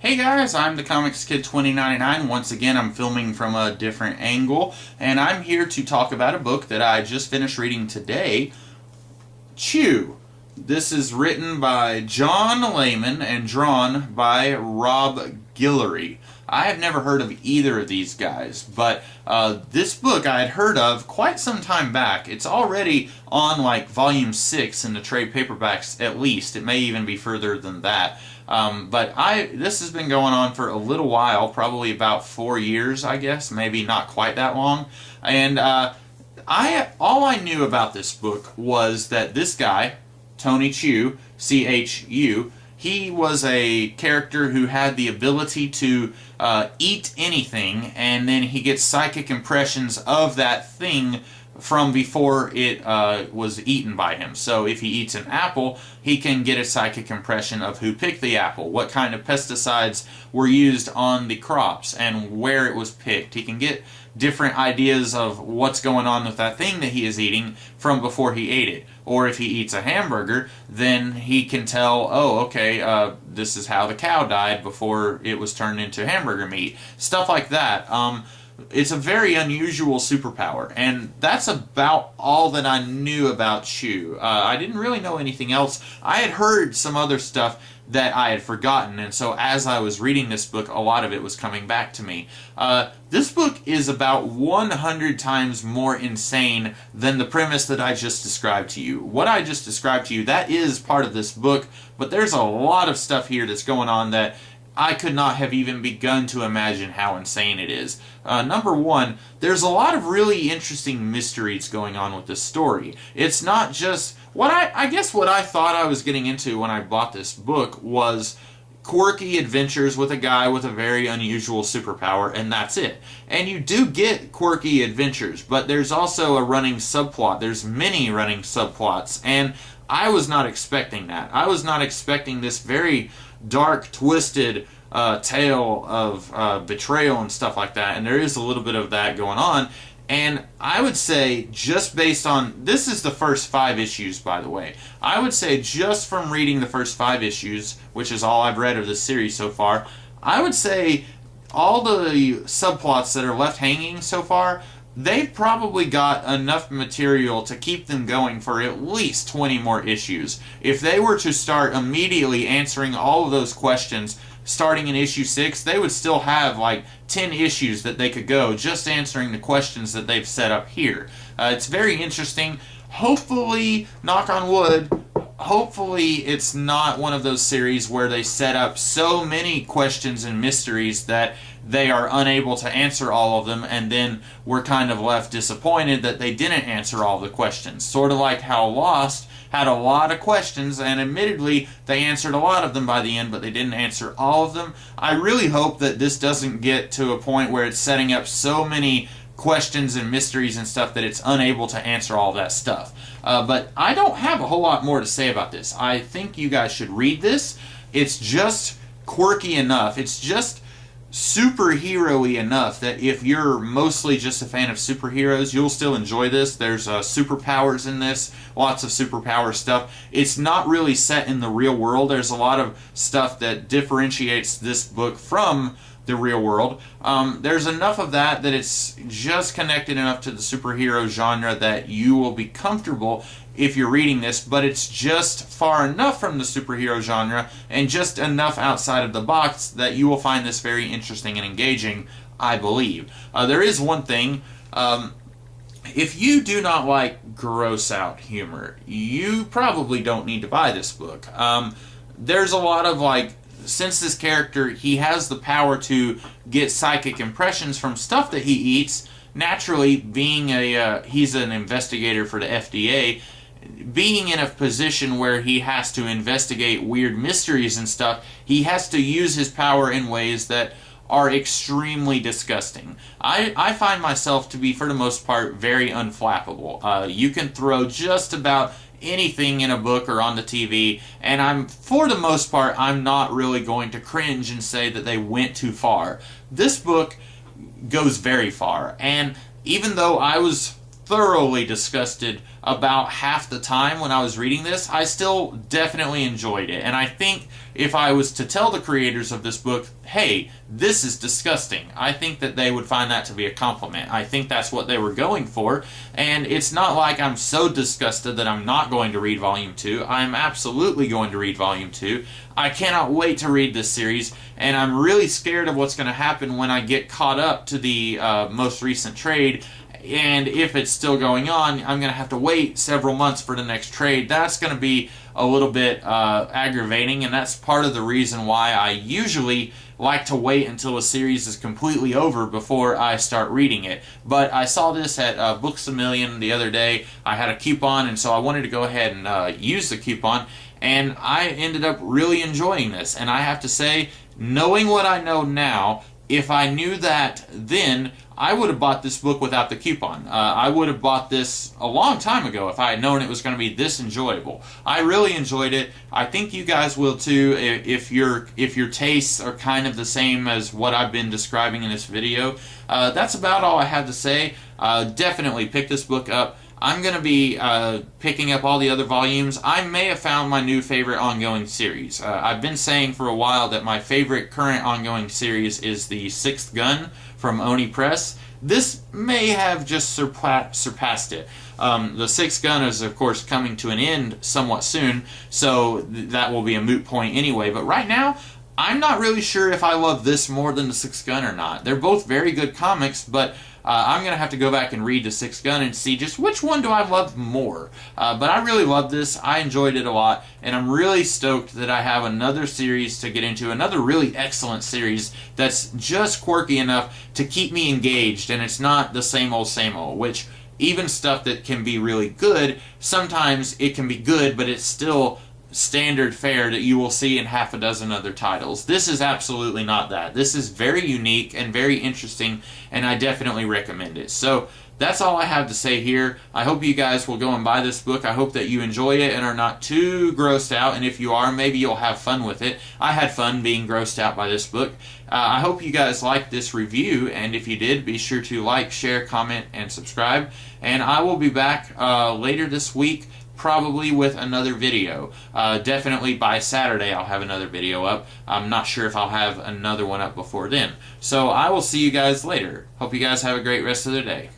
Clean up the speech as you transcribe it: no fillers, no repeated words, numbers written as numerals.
Hey guys, I'm the Comics Kid 2099. Once again, I'm filming from a different angle, and I'm here to talk about a book that I just finished reading today, Chew. This is written by John Layman and drawn by Rob Guillory. I have never heard of either of these guys, but this book I had heard of quite some time back. It's already on like volume 6 in the trade paperbacks at least. It may even be further than that. But this has been going on for a little while, probably about 4 years, I guess, maybe not quite that long. And all I knew about this book was that this guy, Tony Chu, C-H-U, he was a character who had the ability to eat anything, and then he gets psychic impressions of that thing from before it was eaten by him. So if he eats an apple, he can get a psychic impression of who picked the apple, what kind of pesticides were used on the crops, and where it was picked. He can get different ideas of what's going on with that thing that he is eating from before he ate it. Or if he eats a hamburger, then he can tell, oh, okay, this is how the cow died before it was turned into hamburger meat. Stuff like that. It's a very unusual superpower, and that's about all that I knew about Chew. I didn't really know anything else. I had heard some other stuff that I had forgotten, and so as I was reading this book, a lot of it was coming back to me. This book is about 100 times more insane than the premise that I just described to you. What I just described to you, that is part of this book, but there's a lot of stuff here that's going on that I could not have even begun to imagine how insane it is. Number one, there's a lot of really interesting mysteries going on with this story. It's not just I guess what I thought I was getting into when I bought this book was quirky adventures with a guy with a very unusual superpower, and that's it. And you do get quirky adventures, but there's also a running subplot. There's many running subplots, and I was not expecting that. I was not expecting this very dark, twisted tale of betrayal and stuff like that, and there is a little bit of that going on. And I would say, just based on, this is the first 5 issues, by the way, I would say just from reading the first 5 issues, which is all I've read of this series so far, I would say all the subplots that are left hanging so far, they've probably got enough material to keep them going for at least 20 more issues. If they were to start immediately answering all of those questions starting in issue 6, they would still have like 10 issues that they could go just answering the questions that they've set up here. It's very interesting. Hopefully, knock on wood, hopefully it's not one of those series where they set up so many questions and mysteries that they are unable to answer all of them, and then we're kind of left disappointed that they didn't answer all the questions. Sort of like how Lost had a lot of questions, and admittedly they answered a lot of them by the end, but they didn't answer all of them. I really hope that this doesn't get to a point where it's setting up so many questions and mysteries and stuff that it's unable to answer all that stuff. But I don't have a whole lot more to say about this. I think you guys should read this. It's just quirky enough. It's just superhero-y enough that if you're mostly just a fan of superheroes, you'll still enjoy this. There's superpowers in this, lots of superpower stuff. It's not really set in the real world. There's a lot of stuff that differentiates this book from the real world. There's enough of that it's just connected enough to the superhero genre that you will be comfortable if you're reading this, but it's just far enough from the superhero genre and just enough outside of the box that you will find this very interesting and engaging, I believe. There is one thing. If you do not like gross out humor, you probably don't need to buy this book. There's a lot of since this character, he has the power to get psychic impressions from stuff that he eats, naturally, being he's an investigator for the FDA, being in a position where he has to investigate weird mysteries and stuff, he has to use his power in ways that are extremely disgusting. I find myself to be, for the most part, very unflappable. You can throw just about anything in a book or on the TV, and for the most part, I'm not really going to cringe and say that they went too far. This book goes very far, and even though I was thoroughly disgusted about half the time when I was reading this, I still definitely enjoyed it. And I think if I was to tell the creators of this book, hey, this is disgusting, I think that they would find that to be a compliment. I think that's what they were going for. And it's not like I'm so disgusted that I'm not going to read Volume 2. I'm absolutely going to read Volume 2. I cannot wait to read this series, and I'm really scared of what's going to happen when I get caught up to the most recent trade. And if it's still going on, I'm going to have to wait several months for the next trade. That's going to be a little bit aggravating, and that's part of the reason why I usually like to wait until a series is completely over before I start reading it. But I saw this at Books A Million the other day. I had a coupon, and so I wanted to go ahead and use the coupon, and I ended up really enjoying this. And I have to say, knowing what I know now, if I knew that then, I would have bought this book without the coupon. I would have bought this a long time ago if I had known it was going to be this enjoyable. I really enjoyed it. I think you guys will too if your tastes are kind of the same as what I've been describing in this video. That's about all I have to say. Definitely pick this book up. I'm going to be picking up all the other volumes. I may have found my new favorite ongoing series. I've been saying for a while that my favorite current ongoing series is The Sixth Gun from Oni Press. This may have just surpassed it. The Sixth Gun is, of course, coming to an end somewhat soon, so that will be a moot point anyway. But right now, I'm not really sure if I love this more than The Sixth Gun or not. They're both very good comics, but I'm going to have to go back and read The Sixth Gun and see just which one do I love more. But I really love this. I enjoyed it a lot, and I'm really stoked that I have another series to get into, another really excellent series that's just quirky enough to keep me engaged, and it's not the same old, which even stuff that can be really good, sometimes it can be good, but it's still standard fare that you will see in half a dozen other titles. This is absolutely not that. This is very unique and very interesting, and I definitely recommend it. So that's all I have to say here. I hope you guys will go and buy this book. I hope that you enjoy it and are not too grossed out, and if you are, maybe you'll have fun with it. I had fun being grossed out by this book. I hope you guys liked this review, and if you did, be sure to like, share, comment, and subscribe. And I will be back later this week, probably with another video. Definitely by Saturday I'll have another video up. I'm not sure if I'll have another one up before then. So I will see you guys later. Hope you guys have a great rest of the day.